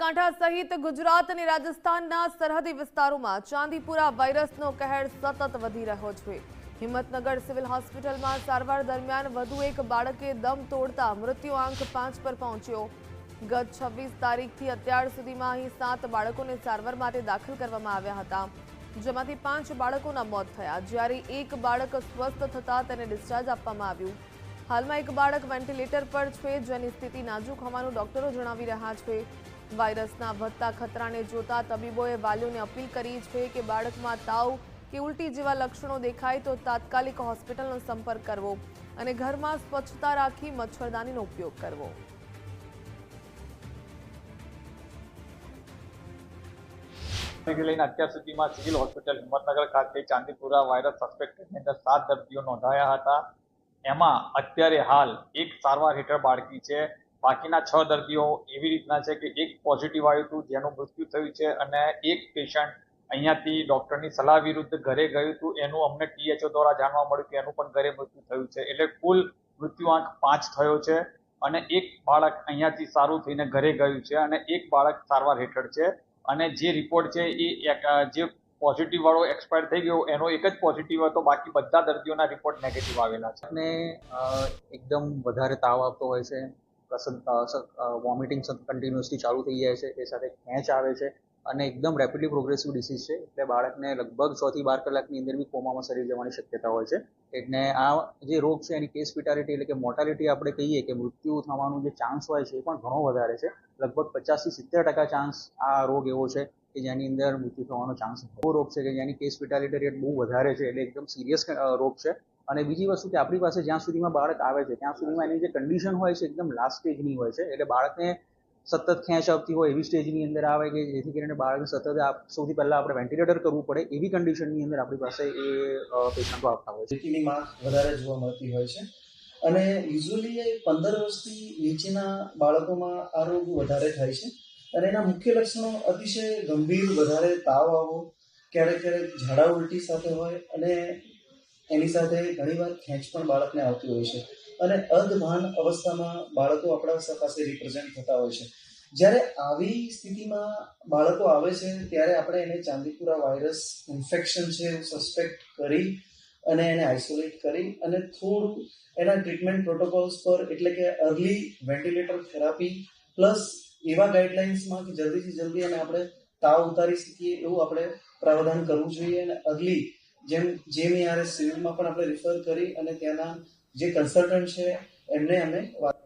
બનાસકાંઠા સહિત ગુજરાત અને રાજસ્થાનના સરહદી વિસ્તારોમાં ચાંદીપુરા વાયરસનો કહેર સતત વધી રહ્યો છે। હિંમતનગર સિવિલ હોસ્પિટલમાં સારવાર દરમિયાન વધુ એક બાળકે દમ તોડતા મૃત્યુઆંક 5 પર પહોંચ્યો। ગત 26 તારીખથી અત્યાર સુધીમાં અહીં 7 બાળકોને સારવાર માટે દાખલ કરવામાં આવ્યા હતા, જેમાંથી 5 બાળકોના મોત થયા, જ્યારે એક બાળક સ્વસ્થ થતા તેને ડિસ્ચાર્જ આપવામાં આવ્યું। હાલમાં એક બાળક વેન્ટિલેટર પર છે, જેની સ્થિતિ નાજુક હોવાનું ડોક્ટરો જણાવી રહ્યા છે। વાયરસના વધતા ખતરાને જોતા તબીબોએ વાલીઓને અપીલ કરી છે કે બાળકમાં તાવ કે ઉલટી જેવા લક્ષણો દેખાય તો તાત્કાલિક હોસ્પિટલનો સંપર્ક કરવો અને ઘરમાં સ્વચ્છતા રાખી મચ્છરદાનીનો ઉપયોગ કરવો। લઈને અત્યાર સુધીમાં સિવિલ હોસ્પિટલ હિંમતનગર ખાતે ચાંદીપુરા વાયરસ સસ્પેક્ટેડની અંદર 7 દર્દીઓ નોંધાયા હતા। એમાં અત્યારે હાલ એક સારવાર હેઠળ બાળકી છે, બાકીના 6 દર્દીઓ એવી રીતના છે કે એક પોઝિટિવ આવ્યું હતું જેનું મૃત્યુ થયું છે અને એક પેશન્ટ અહીંયાથી ડોક્ટરની સલાહ વિરુદ્ધ ઘરે ગયું હતું, એનું અમને THO દ્વારા જાણવા મળ્યું કે એનું પણ ઘરે મૃત્યુ થયું છે। એટલે કુલ મૃત્યુઆંક 5 થયો છે અને એક બાળક અહીંયાથી સારું થઈને ઘરે ગયું છે અને એક બાળક સારવાર હેઠળ છે અને જે રિપોર્ટ છે એ જે પોઝિટિવ વાળો એક્સપાયર થઈ ગયો એનો એક જ પોઝિટિવ હતો, બાકી બધા દર્દીઓના રિપોર્ટ નેગેટિવ આવેલા છે। અને એકદમ વધારે તાવ આવતો હોય છે, વોમિટિંગ કન્ટિન્યુઅસલી ચાલુ થઈ જાય છે, એ સાથે ખેંચ આવે છે અને એકદમ રેપિડલી પ્રોગ્રેસિવ ડિસીઝ છે, એટલે બાળકને લગભગ 6 થી 12 કલાકની અંદર બી કોમામાં શરીર જવાની શક્યતા હોય છે। એટલે આ જે રોગ છે એની કેસ ફેટાલિટી એટલે કે મોર્ટાલિટી આપણે કહીએ કે મૃત્યુ થવાનું જે ચાન્સ હોય છે એ પણ ઘણો વધારે છે। લગભગ 50 થી 70% ચાન્સ આ રોગ એવો છે કે જેની અંદર મૃત્યુ થવાનો ચાન્સ એવો રોગ છે કે જેની કેસ ફેટાલિટી રેટ બહુ વધારે છે, એટલે એકદમ સિરિયસ રોગ છે। અને બીજી વસ્તુ કે આપણી પાસે જ્યાં સુધીમાં બાળક આવે છે ત્યાં સુધીમાં એની જે કન્ડિશન હોય છે એકદમ લાસ્ટ સ્ટેજની હોય છે, એટલે બાળકને સતત ખેંચ આવતી હોય એવી સ્ટેજની અંદર આવે કે જેથી કરીને બાળકને સતત સૌથી પહેલા આપણે વેન્ટિલેટર કરવું પડે એવી કન્ડિશનની અંદર આપણી પાસે એ પેશન્ટો આવતા હોય છે। જેની માંગ વધારે જોવા મળતી હોય છે અને યુઝ્યુઅલી 15 વર્ષથી નીચેના બાળકોમાં આ રોગ વધારે થાય છે અને એના મુખ્ય લક્ષણો અતિશય ગંભીર વધારે તાવ આવવો, ક્યારેક ક્યારેક ઝાડા ઉલટી સાથે હોય અને એની સાથે ઘણીવાર ખેંચ પણ બાળકને આવતી હોય છે અને અર્ધભાન અવસ્થામાં બાળકો આપણા પાસે રિપ્રેઝેન્ટ થતા હોય છે। જ્યારે આવી સ્થિતિમાં બાળકો આવે છે ત્યારે આપણે એને ચાંદીપુરા વાયરસ ઇન્ફેક્શન છે સસ્પેક્ટ કરી અને એને આઇસોલેટ કરી અને થોડું એના ટ્રીટમેન્ટ પ્રોટોકોલ્સ પર એટલે કે અર્લી વેન્ટિલેટર થેરાપી પ્લસ એવા ગાઈડલાઇન્સમાં કે જલ્દીથી જલ્દી અને આપણે તાવ ઉતારી શકીએ એવું આપણે પ્રાવધાન કરવું જોઈએ અને અર્લી જેમ JMERS સિવિલમાં પણ આપણે રિફર કરી અને ત્યાંના જે કન્સલ્ટન્ટ છે એમને અમે વાત